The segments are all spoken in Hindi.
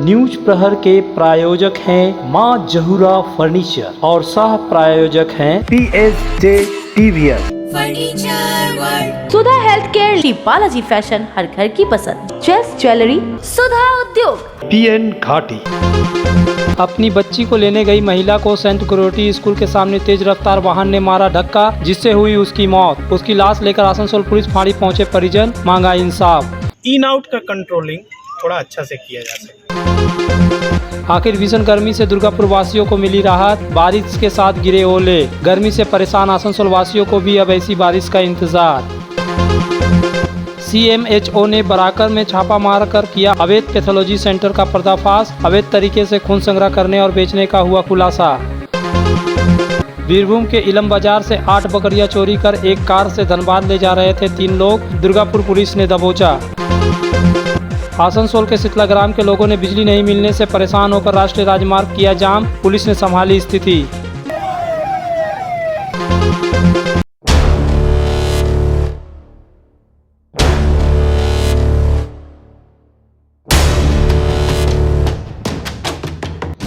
न्यूज प्रहर के प्रायोजक हैं मां जहूरा फर्नीचर और सह प्रायोजक हैं PSG TVS। Sudha health care, D Balaji fashion, हर घर की पसंद, चेस ज्वेलरी, सुधा उद्योग, PN घाटी। अपनी बच्ची को लेने गई महिला को सेंट ग्रोटी स्कूल के सामने तेज रफ्तार वाहन ने मारा धक्का, जिससे हुई उसकी मौत। उसकी लाश लेकर आसनसोल पुलिस फांड़ी पहुंचे परिजन, मांगा इंसाफ। इन आउट का कंट्रोलिंग थोड़ा अच्छा से किया जा सकता। आखिर भीषण गर्मी से दुर्गापुर वासियों को मिली राहत, बारिश के साथ गिरे ओले। गर्मी से परेशान आसनसोल वासियों को भी अब ऐसी बारिश का इंतजार। CMHO ने बराकर में छापा मारकर किया अवैध पैथोलॉजी सेंटर का पर्दाफाश। अवैध तरीके से खून संग्रह करने और बेचने का हुआ खुलासा। बीरभूम के इलम बाजार से 8 बकरियां चोरी कर एक कार से धनबाद ले जा रहे थे 3 लोग, दुर्गापुर पुलिस ने दबोचा। आसनसोल के शीतलाग्राम के लोगों ने बिजली नहीं मिलने से परेशान होकर राष्ट्रीय राजमार्ग किया जाम, पुलिस ने संभाली स्थिति।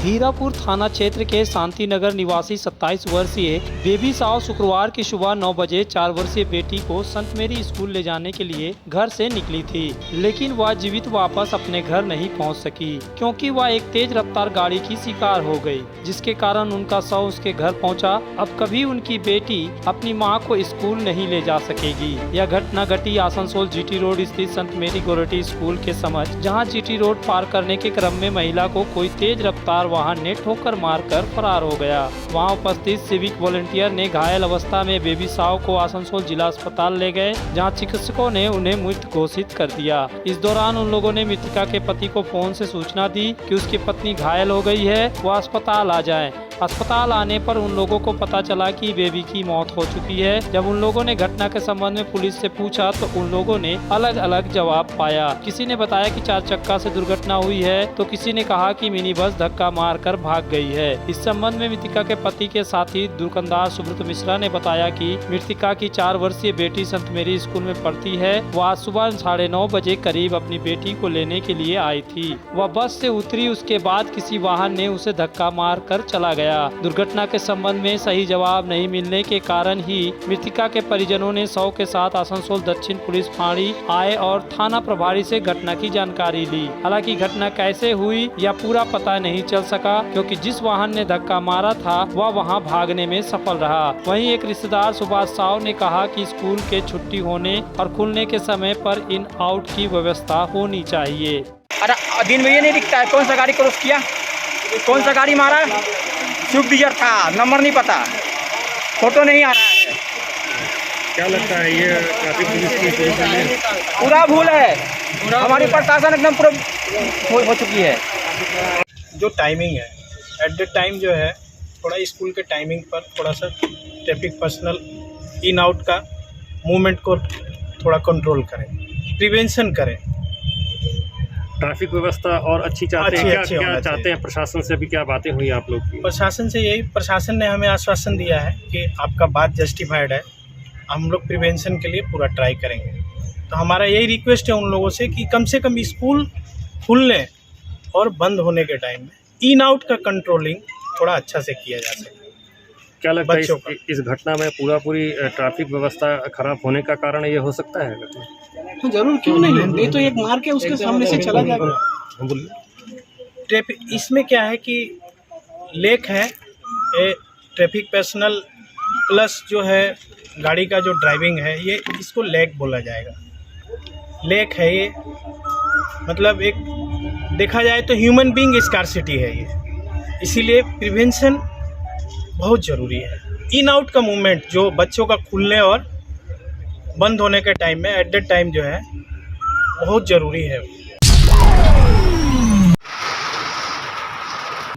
हीरापुर थाना क्षेत्र के शांति नगर निवासी 27 वर्षीय बेबी साव शुक्रवार की सुबह 9 बजे 4 वर्षीय बेटी को संत मेरी स्कूल ले जाने के लिए घर से निकली थी, लेकिन वह जीवित वापस अपने घर नहीं पहुंच सकी क्योंकि वह एक तेज रफ्तार गाड़ी की शिकार हो गई, जिसके कारण उनका शव उसके घर पहुंचा। अब कभी उनकी बेटी अपनी मां को स्कूल नहीं ले जा सकेगी। यह घटना घटी आसनसोल GT रोड स्थित संत मेरी गोरटी स्कूल के समझ, जहाँ GT रोड पार करने के क्रम में महिला को कोई तेज रफ्तार वाहन ने ठोकर मारकर फरार हो गया। वहां उपस्थित सिविक वॉलंटियर ने घायल अवस्था में बेबी साव को आसनसोल जिला अस्पताल ले गए, जहां चिकित्सकों ने उन्हें मृत घोषित कर दिया। इस दौरान उन लोगों ने मृतका के पति को फोन से सूचना दी कि उसकी पत्नी घायल हो गई है, वह अस्पताल आ जाएं। अस्पताल आने पर उन लोगों को पता चला कि बेबी की मौत हो चुकी है। जब उन लोगों ने घटना के संबंध में पुलिस से पूछा तो उन लोगों ने अलग अलग जवाब पाया। किसी ने बताया कि 4 चक्का से दुर्घटना हुई है, तो किसी ने कहा कि मिनी बस धक्का मारकर भाग गई है। इस संबंध में मृतिका के पति के साथी दुकानदार सुब्रत मिश्रा ने बताया कि मृतिका की 4 वर्षीय बेटी संत मेरी स्कूल में पढ़ती है। वह आज सुबह 9:30 बजे करीब अपनी बेटी को लेने के लिए आई थी। वह बस से उतरी, उसके बाद किसी वाहन ने उसे धक्का मार कर चला गया। दुर्घटना के संबंध में सही जवाब नहीं मिलने के कारण ही मृतिका के परिजनों ने शव के साथ आसनसोल दक्षिण पुलिस फांड़ी आए और थाना प्रभारी से घटना की जानकारी ली। हालांकि घटना कैसे हुई या पूरा पता नहीं चल सका, क्योंकि जिस वाहन ने धक्का मारा था वह वहां भागने में सफल रहा। वहीं एक रिश्तेदार सुभाष साव ने कहा कि स्कूल के छुट्टी होने और खुलने के समय पर इन आउट की व्यवस्था होनी चाहिए। अरे दिन में ये नहीं दिखता है कौन सा गाड़ी क्रॉस किया, कौन सा गाड़ी मारा, स्विफ्ट डिजायर था, नंबर नहीं पता, फोटो नहीं आ रहा है। क्या लगता है ये ट्रैफिक पुलिस की पूरा भूल है, हमारी प्रशासन एकदम पूरा हो चुकी है। जो टाइमिंग है एट द टाइम जो है थोड़ा स्कूल के टाइमिंग पर थोड़ा सा ट्रैफिक पर्सनल इन आउट का मूवमेंट को थोड़ा कंट्रोल करें, प्रिवेंशन करें। ट्रैफिक व्यवस्था और अच्छी चाहते हैं, क्या चाहते हैं प्रशासन से? अभी क्या बातें हुई आप लोग की? प्रशासन से यही, प्रशासन ने हमें आश्वासन दिया है कि आपका बात जस्टिफाइड है, हम लोग प्रिवेंशन के लिए पूरा ट्राई करेंगे। तो हमारा यही रिक्वेस्ट है उन लोगों से कि कम से कम स्कूल खुलने और बंद होने के टाइम में इन आउट का कंट्रोलिंग थोड़ा अच्छा से किया जा सके। क्या लगता है इस घटना में पूरी ट्रैफिक व्यवस्था खराब होने का कारण ये हो सकता है? तो जरूर, क्यों नहीं तो एक मार के उसके सामने से चला जाएगा। ट्रैफिक इसमें क्या है कि लेक है, ट्रैफिक पर्सनल प्लस जो है गाड़ी का जो ड्राइविंग है, ये इसको लेक बोला जाएगा। लेक है ये, मतलब एक देखा जाए तो ह्यूमन बीइंग स्कार्सिटी है ये, इसीलिए प्रिवेंशन बहुत ज़रूरी है। इन आउट का मूवमेंट जो बच्चों का खुलने और बंद होने के टाइम में एट द टाइम जो है बहुत ज़रूरी है।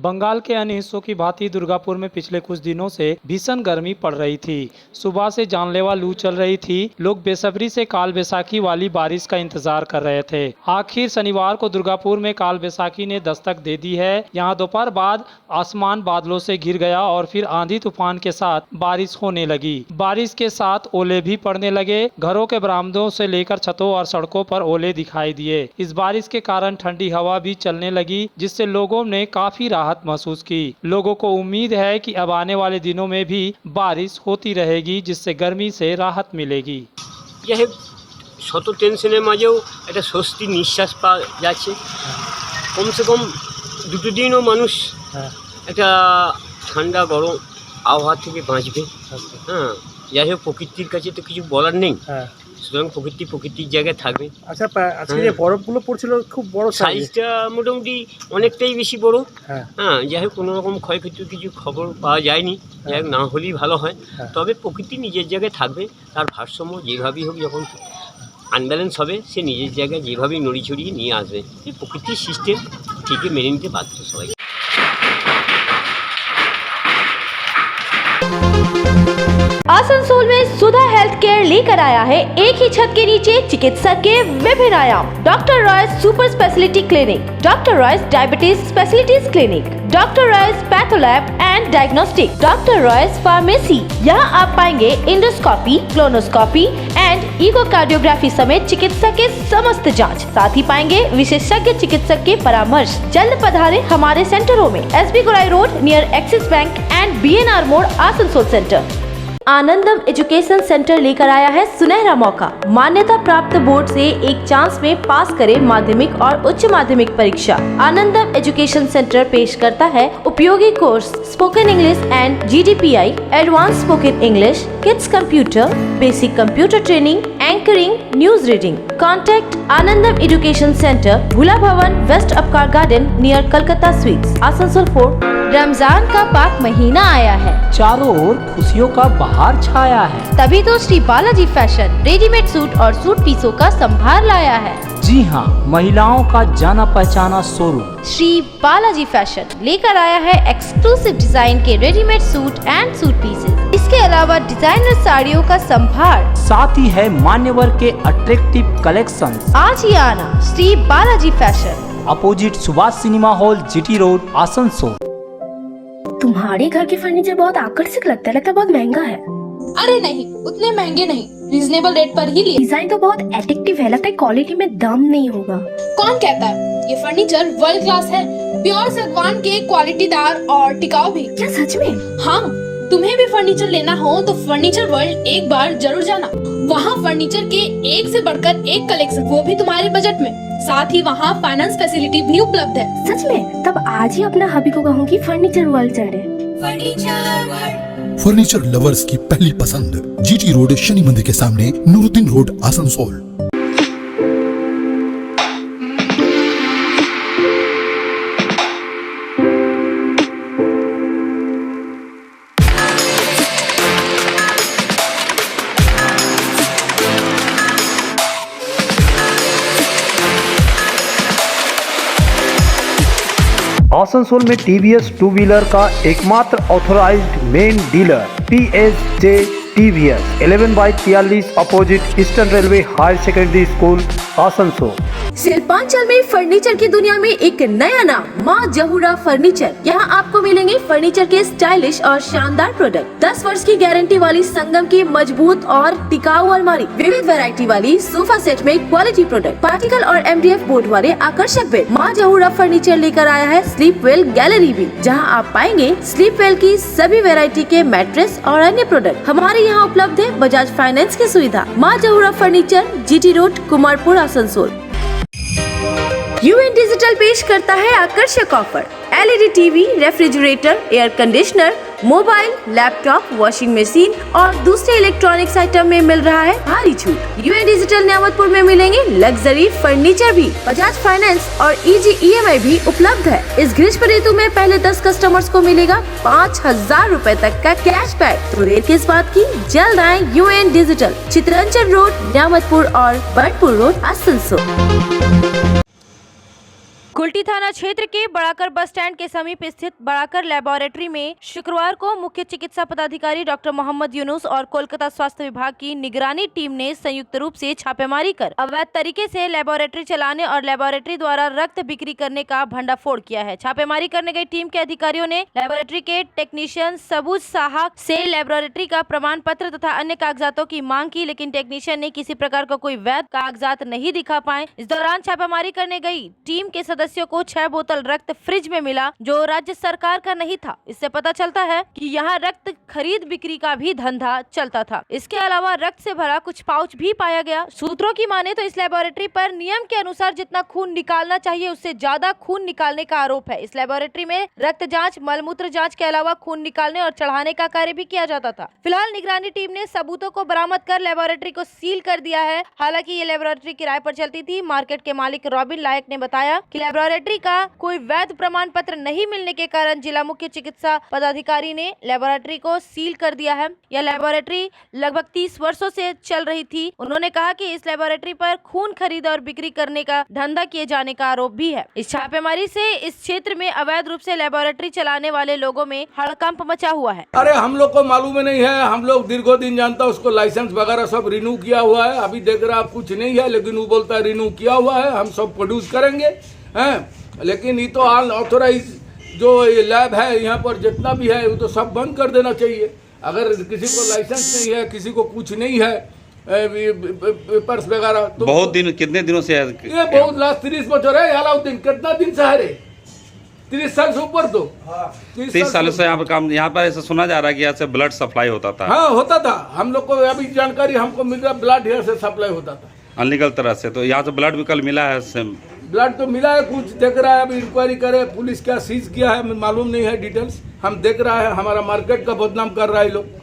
बंगाल के अन्य हिस्सों की भांति दुर्गापुर में पिछले कुछ दिनों से भीषण गर्मी पड़ रही थी। सुबह से जानलेवा लू चल रही थी। लोग बेसब्री से काल बैसाखी वाली बारिश का इंतजार कर रहे थे। आखिर शनिवार को दुर्गापुर में काल बैसाखी ने दस्तक दे दी है। यहाँ दोपहर बाद आसमान बादलों से घिर गया और फिर आंधी तूफान के साथ बारिश होने लगी। बारिश के साथ ओले भी पड़ने लगे। घरों के बरामदों से लेकर छतों और सड़कों पर ओले दिखाई दिए। इस बारिश के कारण ठंडी हवा भी चलने लगी, जिससे लोगों ने काफी राहत महसूस की। लोगों को उम्मीद है कि अब आने वाले दिनों में भी बारिश होती रहेगी, जिससे गर्मी से राहत मिलेगी। यह শত টেনশনের মাঝেও একটা স্বস্তি নিঃশ্বাস পাওয়া যাচ্ছে। কমসে কম দুটো দিনও মানুষ একটা ঠান্ডা গরম আবহাওয়া থেকে বাঁচবে। হ্যাঁ, যাই হোক প্রকৃতির কাছে তো কিছু বলার নেই, সুতরাং প্রকৃতির জায়গায় থাকবে। আচ্ছা, আজকে যে বরফগুলো পড়ছিল খুব বড় সাইজটা মোটামুটি অনেকটাই বেশি বড়। হ্যাঁ, যাই হোক কোনো রকম ক্ষয়ক্ষতির কিছু খবর পাওয়া যায়নি। যাই হোক না হলেই ভালো হয়। তবে প্রকৃতি নিজের জায়গায় থাকবে, তার ভারসাম্য যেভাবেই হোক যখন আনব্যালেন্স হবে সে নিজের জায়গায় যেভাবেই নড়ি ছড়িয়ে নিয়ে আসবে। এই প্রকৃতির সিস্টেম ঠিকই মেনে নিতে বাধ্য সবাই। आसनसोल में सुधा हेल्थ केयर लेकर आया है एक ही छत के नीचे चिकित्सा के विभिन्न आयाम। Doctor Royce super speciality clinic, doctor Royce diabetes specialities clinic, doctor Royce patholab and diagnostic, doctor Royce pharmacy. यहाँ आप पाएंगे इंडोस्कोपी, क्लोनोस्कोपी एंड इकोकार्डियोग्राफी समेत चिकित्सा के समस्त जांच। साथ ही पाएंगे विशेषज्ञ चिकित्सक के परामर्श। जल्द पधारे हमारे सेंटरों में SB Gorai road near axis bank and BNR मोड़ आसनसोल सेंटर। आनंदम एजुकेशन सेंटर लेकर आया है सुनहरा मौका। मान्यता प्राप्त बोर्ड से एक चांस में पास करें माध्यमिक और उच्च माध्यमिक परीक्षा। आनंदम एजुकेशन सेंटर पेश करता है उपयोगी course spoken English and GDPI, advance spoken English, kids computer, basic computer training, anchoring, news reading. Contact Anandam education centre, Bhula Bhavan, west Upkar garden near Calcutta sweets, Asansol 4। Ramzan का पाक महीना आया है, चारों ओर खुशियों का बहार छाया है। तभी तो Shri Balaji fashion readymade suit और सूट पीसों का संभार लाया है। जी हाँ, महिलाओं का जाना पहचाना शोरूम श्री बालाजी फैशन लेकर आया है एक्सक्लूसिव डिजाइन के readymade suit and suit pieces. इसके अलावा डिजाइनर साड़ियों का संभार, साथ ही है मान्यवर के अट्रैक्टिव कलेक्शन। आज ही आना Shri Balaji fashion, opposite Subhash cinema hall, GT road, Asansol. तुम्हारे घर के फर्नीचर बहुत आकर्षक लगता है बहुत महंगा है। अरे नहीं, उतने महंगे नहीं, रिजनेबल रेट पर ही लिए। डिजाइन तो बहुत एट्रैक्टिव है, लगता है क्वालिटी में दम नहीं होगा। कौन कहता है? ये फर्नीचर वर्ल्ड क्लास है, प्योर सागवान के, क्वालिटीदार और टिकाऊ भी। क्या सच में? हाँ, तुम्हें भी फर्नीचर लेना हो तो फर्नीचर वर्ल्ड एक बार जरूर जाना। वहाँ फर्नीचर के एक से बढ़कर एक कलेक्शन, वो भी तुम्हारे बजट में। साथ ही वहाँ फाइनेंस फैसिलिटी भी उपलब्ध है। सच में? तब आज ही अपना हबी को कहूँगी फर्नीचर वर्ल्ड चले। फर्नीचर लवर्स की पहली पसंद, GT रोड, शनि मंदिर के सामने, नूरुद्दीन रोड, आसनसोल। आसनसोल में TVS टू व्हीलर का एकमात्र authorised main dealer PSJ TVS 11/43 opposite eastern railway higher secondary school, Asansol. Shilpanchal में फर्नीचर की दुनिया में एक नया नाम, माँ जहूरा फर्नीचर। यहाँ आपको मिलेंगे फर्नीचर के स्टाइलिश और शानदार प्रोडक्ट। 10 वर्ष की गारंटी वाली संगम की मजबूत और टिकाऊ अलमारी, विविध वैरायटी वाली सोफा सेट में क्वालिटी प्रोडक्ट, पार्टिकल और MDF बोर्ड वाले आकर्षक बेड। माँ जहूरा फर्नीचर लेकर आया है स्लीप वेल गैलरी भी, जहाँ आप पाएंगे स्लीप वेल की सभी वैरायटी के मैट्रेस और अन्य प्रोडक्ट। हमारे यहाँ उपलब्ध है बजाज फाइनेंस की सुविधा। माँ Jahura furniture, GT road, Kumarpur, Asansol. UN digital पेश करता है आकर्षक offer. LED TV, refrigerator, air conditioner, mobile, laptop, washing machine और दूसरे इलेक्ट्रॉनिक्स आइटम में मिल रहा है भारी छूट। UN डिजिटल नियामतपुर में मिलेंगे लग्जरी फर्नीचर भी। बजाज फाइनेंस और EG EMI भी उपलब्ध है। इस ग्रीष्म ऋतु में पहले 10 कस्टमर्स को मिलेगा 5000 रूपए तक का कैशबैक। तो देर किस बात की, जल्द आए UN डिजिटल, चित्रंचन रोड, नियामतपुर और बर्डपुर रोड, आसनसोल। कुल्टी थाना क्षेत्र के बड़ाकर बस स्टैंड के समीप स्थित बड़ाकर लेबोरेटरी में शुक्रवार को मुख्य चिकित्सा पदाधिकारी डॉक्टर मोहम्मद यूनुस और कोलकाता स्वास्थ्य विभाग की निगरानी टीम ने संयुक्त रूप से छापेमारी कर अवैध तरीके से लेबोरेटरी चलाने और लेबोरेटरी द्वारा रक्त बिक्री करने का भंडाफोड़ किया है। छापेमारी करने गई टीम के अधिकारियों ने लेबोरेटरी के टेक्नीशियन सबूज साहा से लेबोरेटरी का प्रमाण पत्र तथा अन्य कागजातों की मांग की, लेकिन टेक्नीशियन ने किसी प्रकार का कोई वैध कागजात नहीं दिखा पाए। इस दौरान छापेमारी करने गई टीम के सदस्यों को 6 बोतल रक्त फ्रिज में मिला जो राज्य सरकार का नहीं था। इससे पता चलता है कि यहाँ रक्त खरीद बिक्री का भी धंधा चलता था। इसके अलावा रक्त से भरा कुछ पाउच भी पाया गया। सूत्रों की माने तो इस लेबोरेटरी पर नियम के अनुसार जितना खून निकालना चाहिए उससे ज्यादा खून निकालने का आरोप है। इस लेबोरेटरी में रक्त जाँच, मलमूत्र जाँच के अलावा खून निकालने और चढ़ाने का कार्य भी किया जाता था। फिलहाल निगरानी टीम ने सबूतों को बरामद कर लेबोरेटरी को सील कर दिया है। हालांकि ये लेबोरेटरी किराए पर चलती थी। मार्केट के मालिक रॉबिन लायक ने बताया कि लेबोरेटरी का कोई वैध प्रमाण पत्र नहीं मिलने के कारण जिला मुख्य चिकित्सा पदाधिकारी ने लेबोरेटरी को सील कर दिया है। यह लेबोरेटरी लगभग 30 वर्षों से चल रही थी। उन्होंने कहा कि इस लेबोरेटरी पर खून खरीद और बिक्री करने का धंधा किए जाने का आरोप भी है। इस छापेमारी से इस क्षेत्र में अवैध रूप से लेबोरेटरी चलाने वाले लोगों में हड़कंप मचा हुआ है। अरे हम लोग को मालूम नहीं है, हम लोग दीर्घों दिन जानता, उसको लाइसेंस वगैरह सब रिन्यू किया हुआ है। अभी देख रहा कुछ नहीं है, लेकिन वो बोलता है रिन्यू किया हुआ है, हम सब प्रोड्यूस करेंगे हैं। लेकिन ये तो अनऑथोराइज जो लैब है यहाँ पर जितना भी है वो तो सब बंद कर देना चाहिए। अगर किसी को लाइसेंस नहीं है, किसी को कुछ नहीं है पेपर्स वगैरह, तो बहुत दिन, कितने दिनों से है ये? बहुत लास्ट 30 बच्चों है। अलाउद्दीन कितना दिन से है रे? 30 साल से ऊपर। तो 30 सालों से यहाँ पर काम, यहाँ पर ऐसा सुना जा रहा है कि यहाँ से ब्लड सप्लाई होता था। हाँ होता था, हम लोग को अभी जानकारी हमको मिल रहा, ब्लड यहाँ से सप्लाई होता था अनलीगल तरह से। तो यहाँ से ब्लड भी कल मिला है, ब्लड तो मिला है, कुछ देख रहा है, अभी इंक्वायरी करे पुलिस, क्या सीज किया है मालूम नहीं है डिटेल्स। हम देख रहा है, हमारा मार्केट का बदनाम कर रहा है लोग।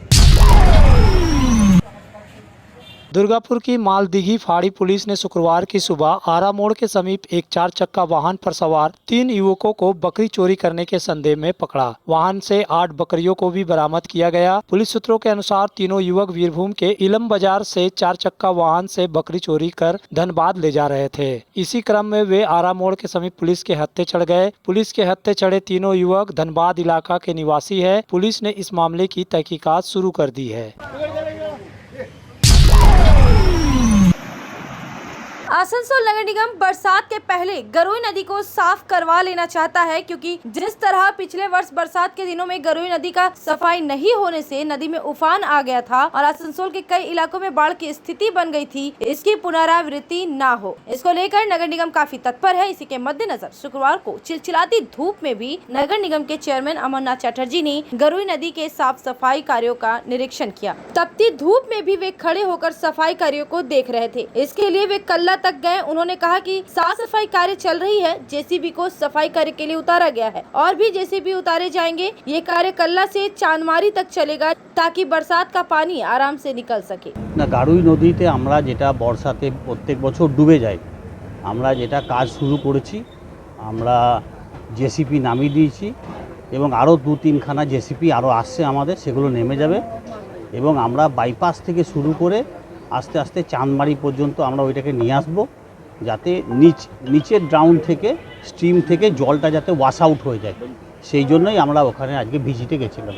दुर्गापुर की मालदीघी फाड़ी पुलिस ने शुक्रवार की सुबह आरा मोड़ के समीप एक 4 चक्का वाहन पर सवार 3 युवकों को बकरी चोरी करने के संदेह में पकड़ा। वाहन से 8 बकरियों को भी बरामद किया गया। पुलिस सूत्रों के अनुसार तीनों युवक वीरभूम के इलम बाजार से 4 चक्का वाहन से बकरी चोरी कर धनबाद ले जा रहे थे। इसी क्रम में वे आरा मोड़ के समीप पुलिस के हत्थे चढ़ गए। पुलिस के हत्थे चढ़े तीनों युवक धनबाद इलाका के निवासी है। पुलिस ने इस मामले की तहकीकात शुरू कर दी है। आसनसोल नगर निगम बरसात के पहले गरुई नदी को साफ करवा लेना चाहता है, क्योंकि जिस तरह पिछले वर्ष बरसात के दिनों में गरुई नदी का सफाई नहीं होने से नदी में उफान आ गया था और आसनसोल के कई इलाकों में बाढ़ की स्थिति बन गई थी, इसकी पुनरावृत्ति न हो, इसको लेकर नगर निगम काफी तत्पर है। इसी के मद्देनजर शुक्रवार को चिलचिलाती धूप में भी नगर निगम के चेयरमैन अमरनाथ चटर्जी ने गरुई नदी के साफ सफाई कार्यों का निरीक्षण किया। तपती धूप में भी वे खड़े होकर सफाई कार्यों को देख रहे थे। इसके लिए वे कल्ला तक गए। उन्होंने कहा कि साफ सफाई कार्य चल रही है, जेसीबी को सफाई कार्य के लिए उतारा गया है और भी जेसीबी उतारे जाएंगे। ये कार्य कल्ला से चांदमारी तक चलेगा ताकि बरसात का पानी आराम से निकल सके। ना गारुई नदीते আমরা যেটা বর্ষাতে প্রত্যেক বছর ডুবে যায়, আমরা যেটা কাজ শুরু করেছি, আমরা জেসিপি নামিয়ে দিয়েছি এবং আরও 2-3 খানা জেসিপি আরও আসছে আমাদের, সেগুলো নেমে যাবে এবং আমরা বাইপাস থেকে শুরু করে আস্তে আস্তে চাঁদমারি পর্যন্ত আমরা ওইটাকে নিয়ে আসবো, যাতে নিচের গ্রাউন্ড থেকে স্ট্রিম থেকে জলটা যাতে ওয়াশ আউট হয়ে যায়। সেই জন্যই আমরা ওখানে আজকে ভিজিটে গেছিলাম।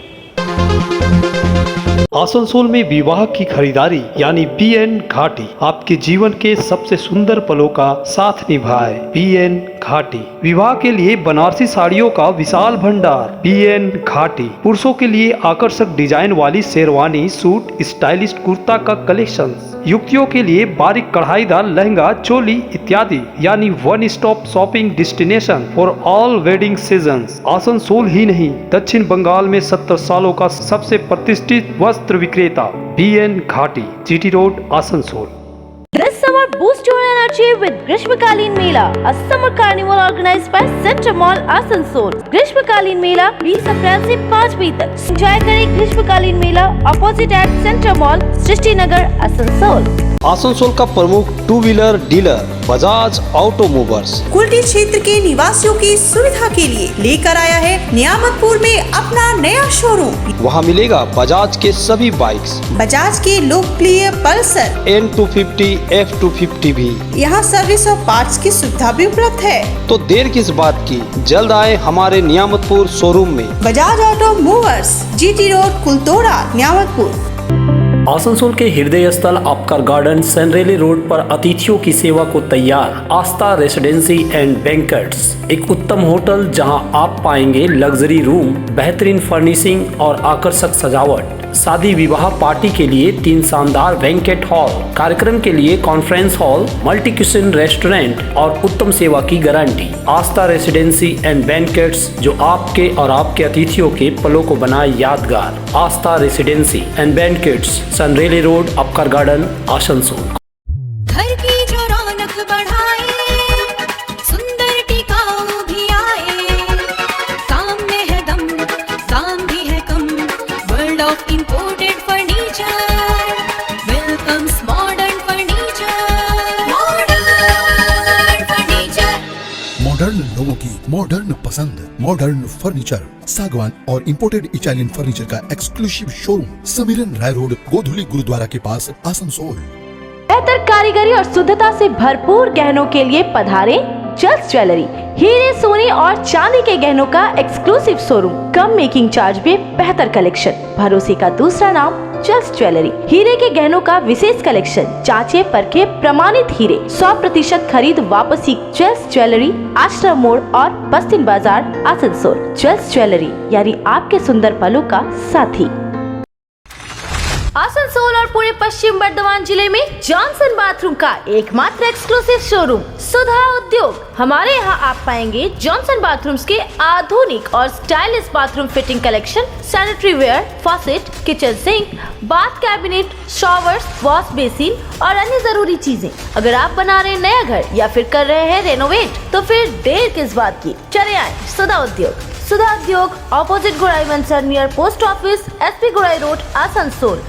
आसनसोल में विवाह की खरीदारी यानी BN घाटी आपके जीवन के सबसे सुंदर पलों का साथ निभाए। BN घाटी विवाह के लिए बनारसी साड़ियों का विशाल भंडार। BN घाटी पुरुषों के लिए आकर्षक डिजाइन वाली शेरवानी, सूट, स्टाइलिश कुर्ता का कलेक्शन, युवतियों के लिए बारीक कढ़ाईदार लहंगा, चोली इत्यादि, यानी one stop shopping destination for all wedding seasons. Asansol ही नहीं, दक्षिण बंगाल में 70 सालों का सबसे प्रतिष्ठित वस्त्र विक्रेता BN घाटी, GT road, Asansol. This summer, boost your energy with Grishmakalin Mela, a summer carnival organized by Center Mall, Asansol. Grishmakalin Mela 20 अप्रैल से 5 मई तक। एंजॉय करें ग्रीष्मकालीन मेला अपोजिट एट सेंटर मॉल, सृष्टि नगर, आसनसोल। आसनसोल का प्रमुख 2 wheeler dealer Bajaj automobiles Kulti क्षेत्र के निवासियों की सुविधा के लिए लेकर आया है नियामतपुर में अपना नया शोरूम। वहाँ मिलेगा बजाज के सभी बाइक्स, बजाज के लोकप्रिय पल्सर, N250, F250 भी, यहाँ सर्विस और पार्ट्स की सुविधा भी उपलब्ध है। तो देर किस बात की, जल्द आए हमारे नियामतपुर शोरूम में। Bajaj auto movers, GT road, Kultora, Niamatpur. Asansol के हृदय स्थल आपका गार्डन सनरेली रोड पर अतिथियों की सेवा को तैयार आस्था रेसिडेंसी एंड बैंक्वेट्स, एक उत्तम होटल जहां आप पाएंगे लग्जरी रूम, बेहतरीन फर्निशिंग और आकर्षक सजावट। शादी विवाह पार्टी के लिए 3 शानदार बैंकेट हॉल, कार्यक्रम के लिए conference hall, multi kitchen restaurant और उत्तम सेवा की guarantee. Aastha residency and banquets, जो आपके और आपके अतिथियों के पलों को बनाए यादगार। Aastha residency and banquets, Senraleigh road, Upkar garden, Asansol. घर की जो रौनक बढ़ाए, सुंदर टिकाऊ भी आए, काम में है दम, दाम भी है कम, world of imported furniture, welcomes modern furniture, modern furniture. Modern लोगों की मॉडर्न पसंद, मॉडर्न फर्नीचर, सागवान और इंपोर्टेड इटालियन फर्नीचर का exclusive showroom, Samiran Roy road, Godhuli Gurudwara के पास, आसनसोल। बेहतर कारीगरी और शुद्धता से भरपूर गहनों के लिए पधारे जल्स ज्वेलरी। हीरे, सोने और चांदी के गहनों का एक्सक्लूसिव शोरूम, कम मेकिंग चार्ज में बेहतर कलेक्शन, भरोसे का दूसरा नाम जल्स ज्वेलरी। हीरे के गहनों का विशेष कलेक्शन, जांचे परखे प्रमाणित हीरे, 100% खरीद वापसी। जल्स ज्वेलरी, आश्रम मोड़ और बस्तिन बाजार, आसनसोल। जल्स ज्वेलरी यानी आपके सुंदर पलों का साथी। आसनसोल और पूरे पश्चिम बर्धमान जिले में जॉनसन बाथरूम का एकमात्र एक्सक्लूसिव शोरूम सुधा उद्योग। हमारे यहाँ आप पाएंगे जॉनसन बाथरूम्स के आधुनिक और stylish bathroom fitting collection, sanitary ware, faucet, kitchen sink, bath cabinet, showers, wash basin और अन्य जरूरी चीजें। अगर आप बना रहे नया घर या फिर कर रहे हैं रेनोवेट, तो फिर देर किस बात की, चले आए सुधा उद्योग। सुधा उद्योग, ऑपोजिट गुराई वंसर, नियर पोस्ट ऑफिस, SP गुराई रोड, आसनसोल।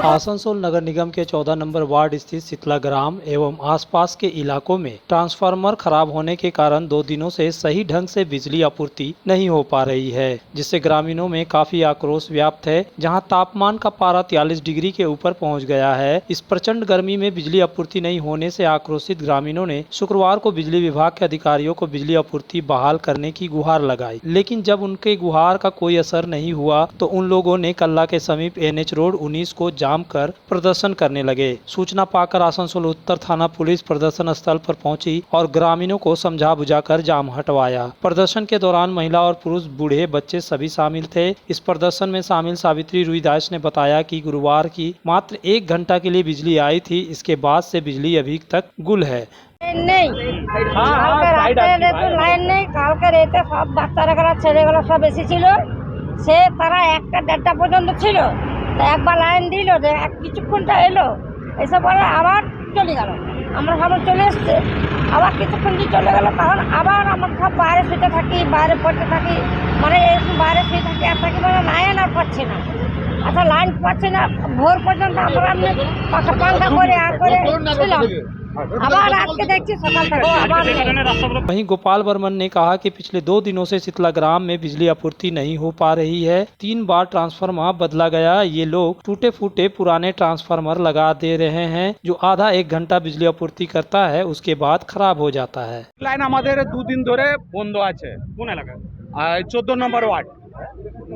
आसनसोल नगर निगम के 14 नंबर वार्ड स्थित शीतला ग्राम एवं आसपास के इलाकों में ट्रांसफार्मर खराब होने के कारण 2 दिनों से सही ढंग से बिजली आपूर्ति नहीं हो पा रही है, जिससे ग्रामीणों में काफी आक्रोश व्याप्त है। जहां तापमान का पारा 43 डिग्री के ऊपर पहुंच गया है। इस प्रचंड गर्मी में बिजली आपूर्ति नहीं होने से आक्रोशित ग्रामीणों ने शुक्रवार को बिजली विभाग के अधिकारियों को बिजली आपूर्ति बहाल करने की गुहार लगाई, लेकिन जब उनके गुहार का कोई असर नहीं हुआ तो उन लोगों ने कल्ला के समीप NH रोड 19 को जाम कर प्रदर्शन करने लगे। सूचना पाकर आसनसोल उत्तर थाना पुलिस प्रदर्शन स्थल पर पहुंची और ग्रामीणों को समझा बुझाकर जाम हटवाया। प्रदर्शन के दौरान महिला और पुरुष, बूढ़े, बच्चे सभी शामिल थे। इस प्रदर्शन में शामिल सावित्री रुईदास ने बताया कि गुरुवार की मात्र 1 घंटा के लिए बिजली आई थी, इसके बाद से बिजली अभी तक गुल है। লাইন নেই, কালকে রেতে সব বাচ্চারা ছেলেগুলো সব এসেছিল, সে তারা 1টা-1:30টা পর্যন্ত ছিল। তো একবার লাইন দিল, কিছুক্ষণটা এলো, এসে পরে আবার চলে গেল। আমরা সবাই চলে এসছে, আবার কিছুক্ষণ দিয়ে চলে গেল, তখন আবার আমরা সব বাইরে শুতে থাকি, বাইরে পড়তে থাকি, মানে বাইরে শুয়ে থাকি আর থাকি, মানে লাইন আর পাচ্ছি না। আচ্ছা লাইন পাচ্ছি না, ভোর পর্যন্ত আমরা পাখা করে আর করে ছিলাম। वहीं गोपाल वर्मन ने कहा कि पिछले 2 दिनों से शीतला ग्राम में बिजली आपूर्ति नहीं हो पा रही है। 3 बार ट्रांसफार्मर बदला गया। ये लोग टूटे फूटे पुराने ट्रांसफार्मर लगा दे रहे हैं, जो आधा 1 घंटा बिजली आपूर्ति करता है, उसके बाद खराब हो जाता है। লাইন আমাদের 2 দিন ধরে বন্ধ আছে। কোন এলাকা? 14 নম্বর ওয়ার্ড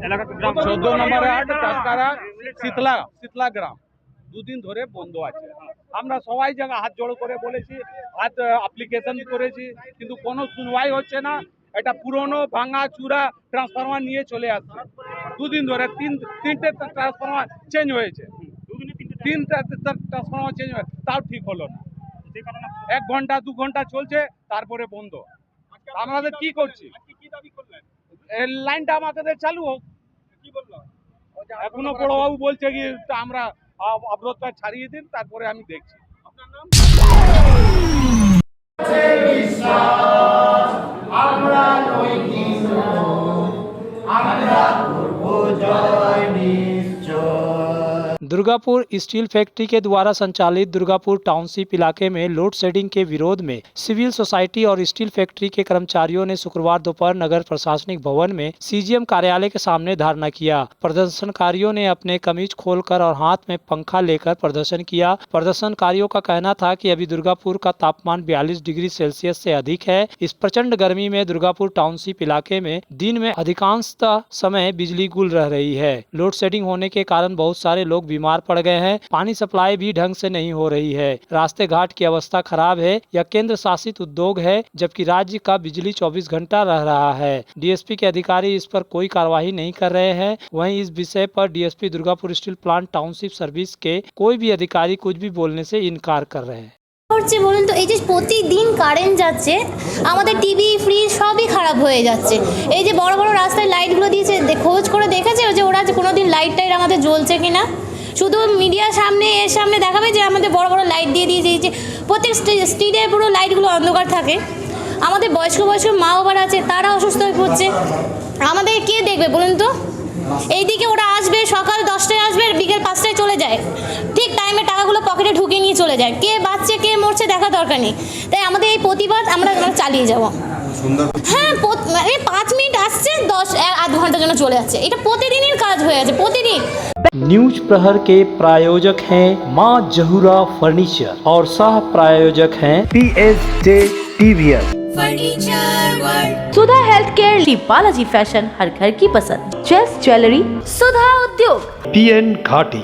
এলাকা, 14 নম্বর ওয়ার্ড, টাটকারা, শীতলা গ্রাম 2 দিন ধরে বন্ধ আছে। আমরা সবাই জায়গা হাত জোড় করে বলেছি, হাত অ্যাপ্লিকেশন করেছি, কিন্তু কোনো শুনবাই হচ্ছে না। এটা পুরনো ভাঙা চূড়া ট্রান্সফরমার নিয়ে চলে আসছে। 2 দিন ধরে তিনটে ট্রান্সফরমার চেঞ্জ হয়েছে, 3টা ট্রান্সফরমার চেঞ্জ হয়েছে, তাও ঠিক হলো না। 1 ঘন্টা 2 ঘন্টা চলছে, তারপরে বন্ধ। আমাদের কি করছি? এই লাইনটা আমাদের চালু হোক। এখনো বড়বাবু বলছে কি আমরা অবরোধটা ছাড়িয়ে দিন, তারপরে আমি দেখছি। दुर्गापुर स्टील फैक्ट्री के द्वारा संचालित दुर्गापुर टाउनशिप इलाके में लोड शेडिंग के विरोध में सिविल सोसाइटी और स्टील फैक्ट्री के कर्मचारियों ने शुक्रवार दोपहर नगर प्रशासनिक भवन में सीजीएम कार्यालय के सामने धरना किया। प्रदर्शनकारियों ने अपने कमीज खोलकर और हाथ में पंखा लेकर प्रदर्शन किया। प्रदर्शनकारियों का कहना था कि अभी दुर्गापुर का तापमान 42 डिग्री सेल्सियस से अधिक है। इस प्रचंड गर्मी में दुर्गापुर टाउनशिप इलाके में दिन में अधिकांशतः समय बिजली गुल रह रही है। लोड शेडिंग होने के कारण बहुत सारे लोग बीमार पड़ गए हैं। पानी सप्लाई भी ढंग से नहीं हो रही है। रास्ते घाट की अवस्था खराब है। यह केंद्र शासित उद्योग है, जबकि राज्य का बिजली 24 घंटा रह रहा है। डीएसपी के अधिकारी इस पर कोई कार्यवाही नहीं कर रहे हैं। वहीं इस विषय पर DSP Durgapur steel plant township service के कोई भी अधिकारी कुछ भी बोलने से इनकार कर रहे हैं। করছে বলুন তো, এই যে প্রতিদিন কারেন্ট যাচ্ছে, আমাদের টিভি ফ্রিজ সবই খারাপ হয়ে যাচ্ছে। এই যে বড় বড় রাস্তায় লাইটগুলো দিয়েছে, খোঁজ করে দেখেছে যে ওরা কোনোদিন লাইট টাইট আমাদের জ্বলছে কিনা? শুধু মিডিয়ার সামনে দেখাবে যে আমাদের বড় বড় লাইট দিয়ে দিয়েছে। যে প্রত্যেক স্ট্রিটে পুরো লাইটগুলো অন্ধকার থাকে। আমাদের বয়স্ক মা বাবারা আছে, তারা অসুস্থ হয়ে পড়ছে। আমাদের কে দেখবে বলুন তো? এইদিকে ওরা আসবে, সকাল 10টায় আসবে, বিকেল 5টায় চলে যায়। ঠিক টাইমে টাকাগুলো পকেটে ঢুকিয়ে নিয়ে চলে যায়। কে বাঁচছে কে মরছে দেখা দরকার নেই। তাই আমাদের এই প্রতিবাদ আমরা চালিয়ে যাব। হ্যাঁ, 5 মিনিট আসছে, 10-8 ঘন্টার জন্য চলে যাচ্ছে। এটা প্রতিদিনের কাজ হয়ে আছে, প্রতিদিন। न्यूज प्रहर के प्रायोजक हैं मां जहूरा फर्नीचर और सह प्रायोजक हैं PSJ TVS। Sudha health care, Balaji fashion, हर घर की पसंद, चेस ज्वेलरी, सुधा उद्योग, PN घाटी।